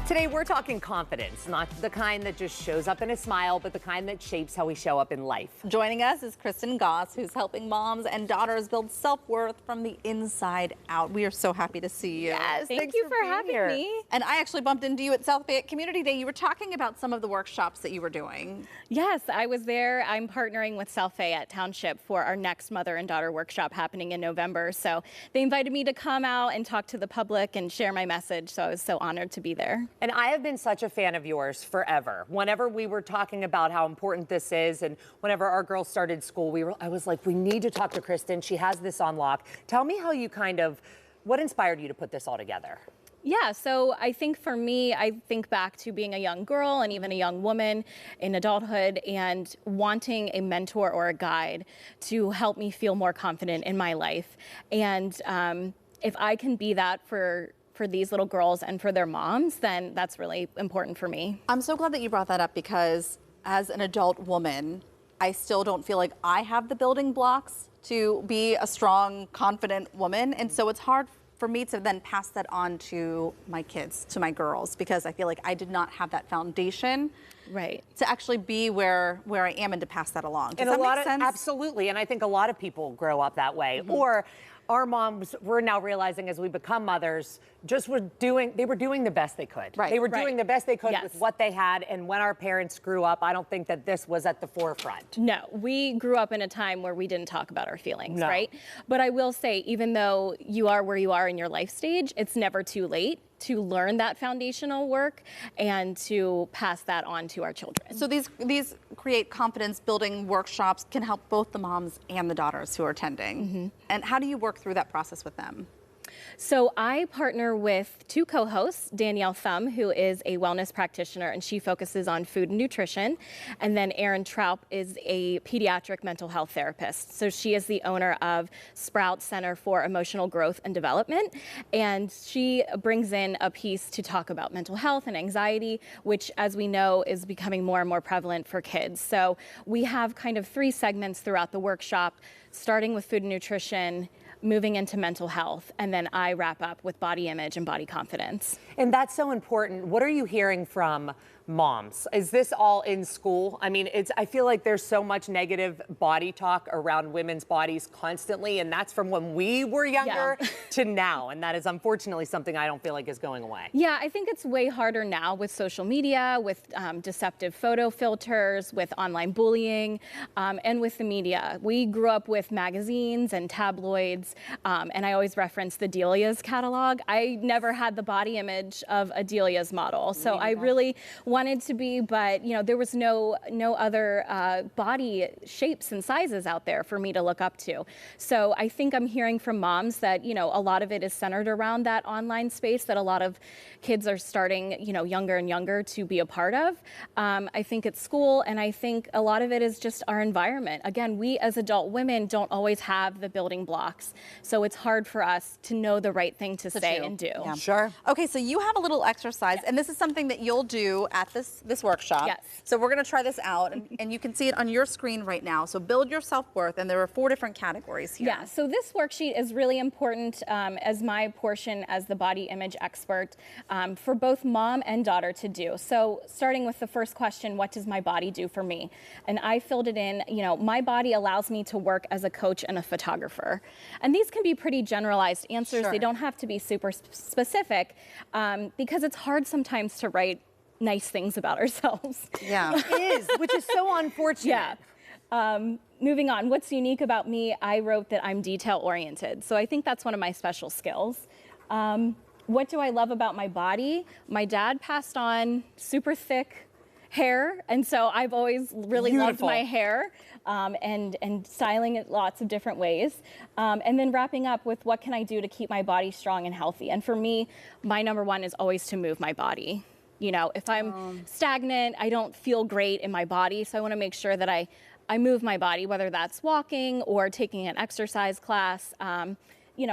Today we're talking confidence, not the kind that just shows up in a smile, but the kind that shapes how we show up in life. Joining us is Cristen Goss, who's helping moms and daughters build self-worth from the inside out. We are so happy to see you. Yes, Thank you for having me. And I actually bumped into you at South Fayette Community Day. You were talking about some of the workshops that you were doing. Yes, I was there. I'm partnering with South Fayette Township for our next mother and daughter workshop happening in November. So they invited me to come out and talk to the public and share my message. So I was so honored to be there. And I have been such a fan of yours forever. Whenever we were talking about how important this is, and whenever our girls started school, I was like, we need to talk to Cristen. She has this on lock. Tell me how you what inspired you to put this all together? Yeah, so I think for me, I think back to being a young girl and even a young woman in adulthood and wanting a mentor or a guide to help me feel more confident in my life. And if I can be that for these little girls and for their moms, then that's really important for me. I'm so glad that you brought that up, because as an adult woman, I still don't feel like I have the building blocks to be a strong, confident woman. And so it's hard for me to then pass that on to my kids, to my girls, because I feel like I did not have that foundation to actually be where I am and to pass that along. Does that make sense? Absolutely, and I think a lot of people grow up that way. Or our moms, we're now realizing as we become mothers, they were doing the best they could. They were doing the best they could with what they had, and when our parents grew up, I don't think that this was at the forefront. No, we grew up in a time where we didn't talk about our feelings, right? But I will say, even though you are where you are in your life stage, it's never too late to learn that foundational work and to pass that on to our children. So these create confidence building workshops can help both the moms and the daughters who are attending. And how do you work through that process with them? So I partner with two co-hosts, Danielle Thumb, who is a wellness practitioner, and she focuses on food and nutrition. And then Erin Traup is a pediatric mental health therapist. So she is the owner of Sprout Center for Emotional Growth and Development. And she brings in a piece to talk about mental health and anxiety, which, as we know, is becoming more and more prevalent for kids. So we have kind of 3 segments throughout the workshop, starting with food and nutrition, moving into mental health, and then I wrap up with body image and body confidence. And that's so important. What are you hearing from moms? Is this all in school? I mean, I feel like there's so much negative body talk around women's bodies constantly, and that's from when we were younger to now, and that is unfortunately something I don't feel like is going away. Yeah, I think it's way harder now with social media, with deceptive photo filters, with online bullying, and with the media. We grew up with magazines and tabloids, and I always reference the Delia's catalog. I never had the body image of a Delia's model, so I really wanted to be, but there was no other body shapes and sizes out there for me to look up to. So I think I'm hearing from moms that a lot of it is centered around that online space that a lot of kids are starting younger and younger to be a part of. I think it's school, and I think a lot of it is just our environment. Again, we as adult women don't always have the building blocks, so it's hard for us to know the right thing to say and do. Yeah. Sure. Okay, so you have a little exercise, and this is something that you'll do at this workshop. Yes. So we're going to try this out, and you can see it on your screen right now. So build your self-worth, and there are 4 different categories here. Yeah, so this worksheet is really important as my portion as the body image expert for both mom and daughter to do. So starting with the first question, what does my body do for me? And I filled it in, my body allows me to work as a coach and a photographer. And these can be pretty generalized answers. They don't have to be super specific because it's hard sometimes to write nice things about ourselves. Yeah. It is, which is so unfortunate. Moving on, what's unique about me? I wrote that I'm detail oriented. So I think that's one of my special skills. What do I love about my body? My dad passed on super thick hair, and so I've always really loved my hair and styling it lots of different ways. And then wrapping up with what can I do to keep my body strong and healthy? And for me, my number 1 is always to move my body. If I'm stagnant, I don't feel great in my body, so I want to make sure that I move my body, whether that's walking or taking an exercise class,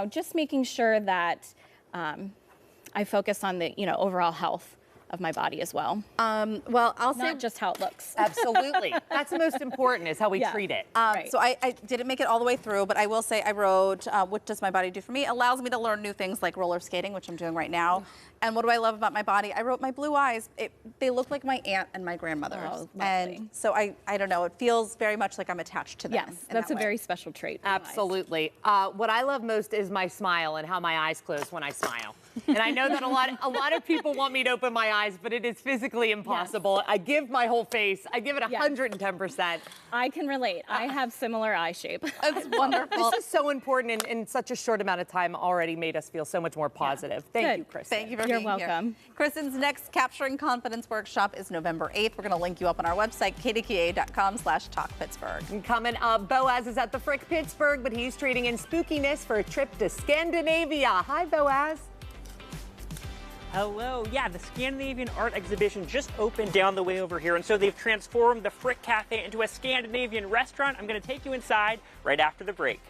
just making sure that I focus on the overall health of my body as well. Well, I'll say Not just how it looks. Absolutely. That's the most important is how we Yeah. treat it. Right. So I didn't make it all the way through, but I will say I wrote, what does my body do for me? It allows me to learn new things like roller skating, which I'm doing right now. And what do I love about my body? I wrote my blue eyes. They look like my aunt and my grandmother's. Oh, lovely. And so I don't know, it feels very much like I'm attached to them. Yes, in that's that a way. very special trait. blue eyes. Absolutely. What I love most is my smile and how my eyes close when I smile. And I know that a lot of people want me to open my eyes, but it is physically impossible. I give my whole face. I give it 110%. I can relate. I have similar eye shape. That's wonderful. This is so important and in such a short amount of time already made us feel so much more positive. Thank Good. you, Cristen. Thank you for You're being here. welcome. Kristen's next Capturing Confidence workshop is November 8th. We're going to link you up on our website, kdka.com/talkpittsburgh. And coming up, Boaz is at the Frick Pittsburgh, but he's trading in spookiness for a trip to Scandinavia. Hi, Boaz. Hello. Yeah, the Scandinavian art exhibition just opened down the way over here, and so they've transformed the Frick Cafe into a Scandinavian restaurant. I'm going to take you inside right after the break.